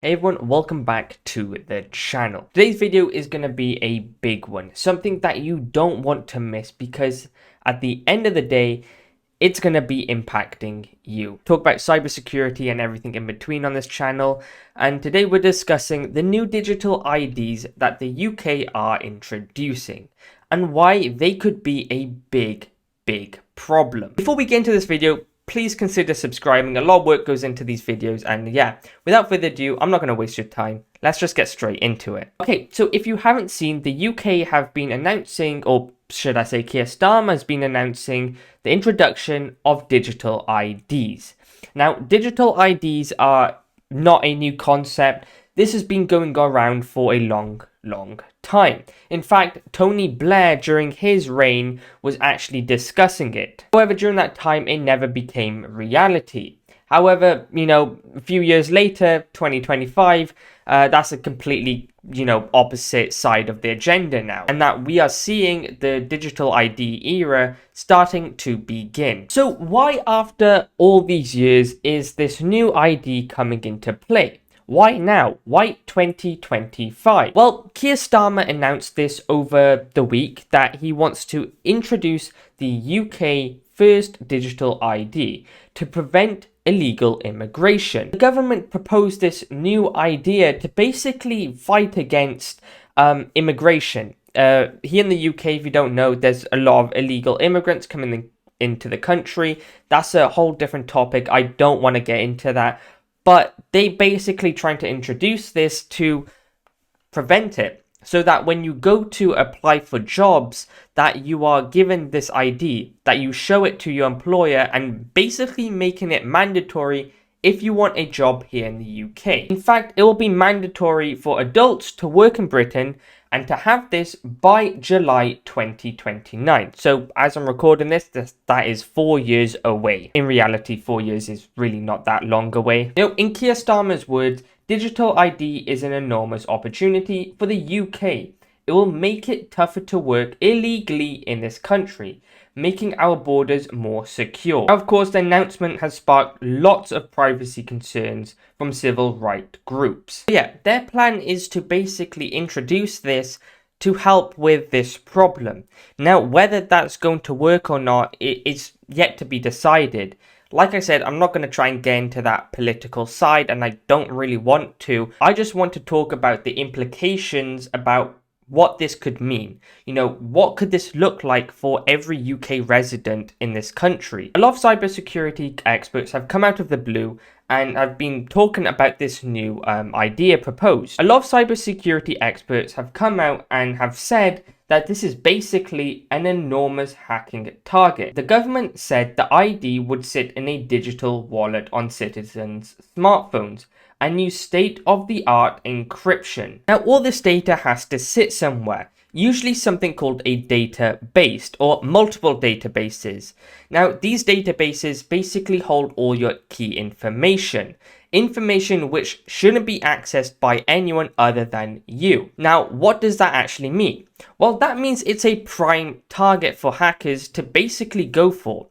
Hey everyone, welcome back to the channel. Today's video is going to be a big one, something that you don't want to miss because at the end of the day, it's going to be impacting you. Talk about cybersecurity and everything in between on this channel, and today we're discussing the new digital IDs that the UK are introducing and why they could be a big problem. Before we get into this video, please consider subscribing. A lot of work goes into these videos, and yeah, without further ado, I'm not going to waste your time. Let's just get straight into it. Okay, so if you haven't seen, the UK have been announcing, or should I say Keir Starmer has been announcing the introduction of digital IDs. Now, digital IDs are not a new concept. This has been going around for a long time. In fact, Tony Blair during his reign was actually discussing it. However, during that time, it never became reality. However, a few years later, 2025, that's a completely, opposite side of the agenda now. And that we are seeing the digital ID era starting to begin. So why after all these years is this new ID coming into play? Why now? Why 2025? Well, Keir Starmer announced this over the week that he wants to introduce the UK first digital ID to prevent illegal immigration. The government proposed this new idea to basically fight against immigration. Here in the UK, if you don't know, there's a lot of illegal immigrants coming into the country. That's a whole different topic. I don't want to get into that. But they basically trying to introduce this to prevent it so that when you go to apply for jobs that you are given this ID, that you show it to your employer and basically making it mandatory if you want a job here in the UK. In fact, it will be mandatory for adults to work in Britain and to have this by July 2029. So as I'm recording this, that is 4 years away. In reality, 4 years is really not that long away. In Keir Starmer's words, digital ID is an enormous opportunity for the UK. It will make it tougher to work illegally in this country, making our borders more secure. Now, of course, the announcement has sparked lots of privacy concerns from civil rights groups. Yeah, their plan is to basically introduce this to help with this problem. Now, whether that's going to work or not, it is yet to be decided. Like I said, I'm not going to try and get into that political side, and I don't really want to. I just want to talk about the implications about what this could mean. What could this look like for every UK resident in this country? A lot of cybersecurity experts have come out of the blue and have been talking about this new idea proposed. A lot of cybersecurity experts have come out and have said that this is basically an enormous hacking target. The government said the ID would sit in a digital wallet on citizens' smartphones and use state-of-the-art encryption. Now, all this data has to sit somewhere, usually something called a database or multiple databases. Now, these databases basically hold all your key information which shouldn't be accessed by anyone other than you. Now, what does that actually mean? Well, that means it's a prime target for hackers to basically go for.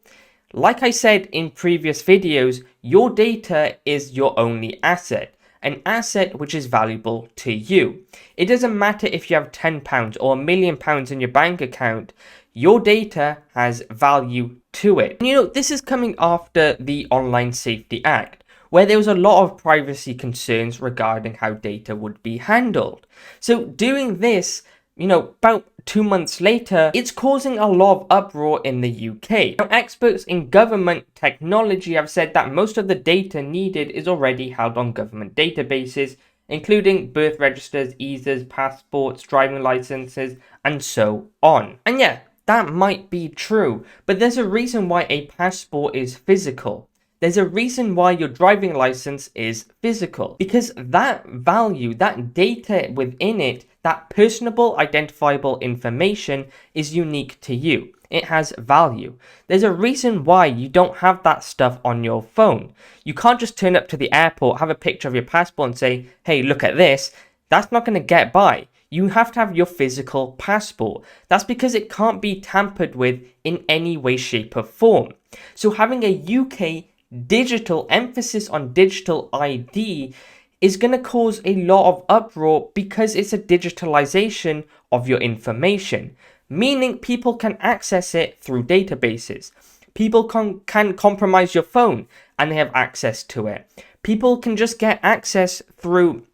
Like I said in previous videos, your data is your only asset, an asset which is valuable to you. It doesn't matter if you have £10 or £1 million in your bank account, your data has value to it. This is coming after the Online Safety Act, where there was a lot of privacy concerns regarding how data would be handled. So doing this, about 2 months later, it's causing a lot of uproar in the UK. Now, experts in government technology have said that most of the data needed is already held on government databases, including birth registers, visas, passports, driving licenses, and so on. And yeah, that might be true, but there's a reason why a passport is physical. There's a reason why your driving license is physical, because that value, that data within it, that personable identifiable information is unique to you. It has value. There's a reason why you don't have that stuff on your phone. You can't just turn up to the airport, have a picture of your passport and say, hey, look at this. That's not going to get by. You have to have your physical passport. That's because it can't be tampered with in any way, shape or form. So having a UK digital emphasis on digital ID is going to cause a lot of uproar because it's a digitalization of your information, meaning people can access it through databases. People can compromise your phone and they have access to it. People can just get access through,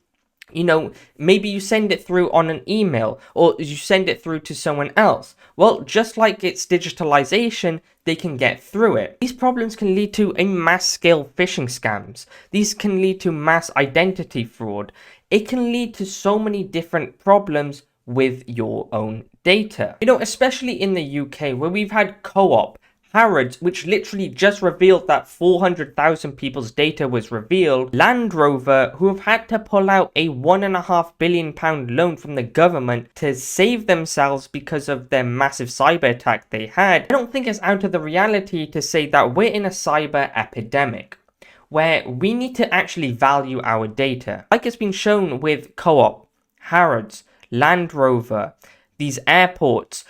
maybe you send it through on an email or you send it through to someone else. Well, just like it's digitalization, they can get through it. These problems can lead to a mass scale phishing scams. These can lead to mass identity fraud. It can lead to so many different problems with your own data. Especially in the UK where we've had Co-op, Harrods, which literally just revealed that 400,000 people's data was revealed, Land Rover, who have had to pull out a £1.5 billion loan from the government to save themselves because of their massive cyber attack they had. I don't think it's out of the reality to say that we're in a cyber epidemic where we need to actually value our data. Like it's been shown with Co-op, Harrods, Land Rover, these airports.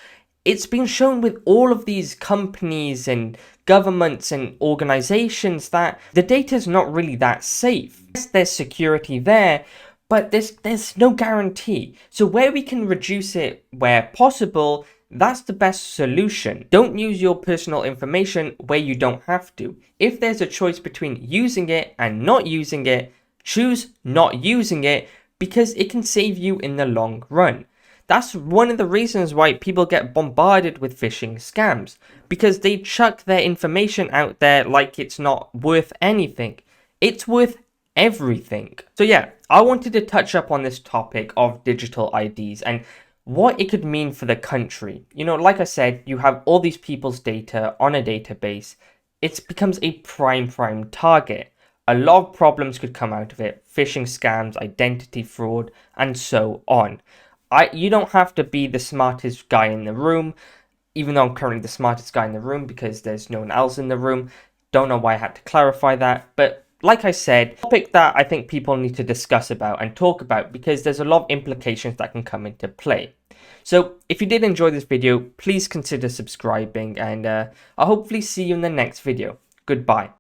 It's been shown with all of these companies and governments and organizations that the data is not really that safe. Yes, there's security there, but there's no guarantee. So where we can reduce it where possible, that's the best solution. Don't use your personal information where you don't have to. If there's a choice between using it and not using it, choose not using it because it can save you in the long run. That's one of the reasons why people get bombarded with phishing scams, because they chuck their information out there like it's not worth anything. It's worth everything. So yeah, I wanted to touch up on this topic of digital IDs and what it could mean for the country. Like I said, you have all these people's data on a database. It becomes a prime target. A lot of problems could come out of it. Phishing scams, identity fraud, and so on. You don't have to be the smartest guy in the room, even though I'm currently the smartest guy in the room because there's no one else in the room. Don't know why I had to clarify that, but like I said, topic that I think people need to discuss about and talk about because there's a lot of implications that can come into play. So if you did enjoy this video, please consider subscribing and I'll hopefully see you in the next video. Goodbye.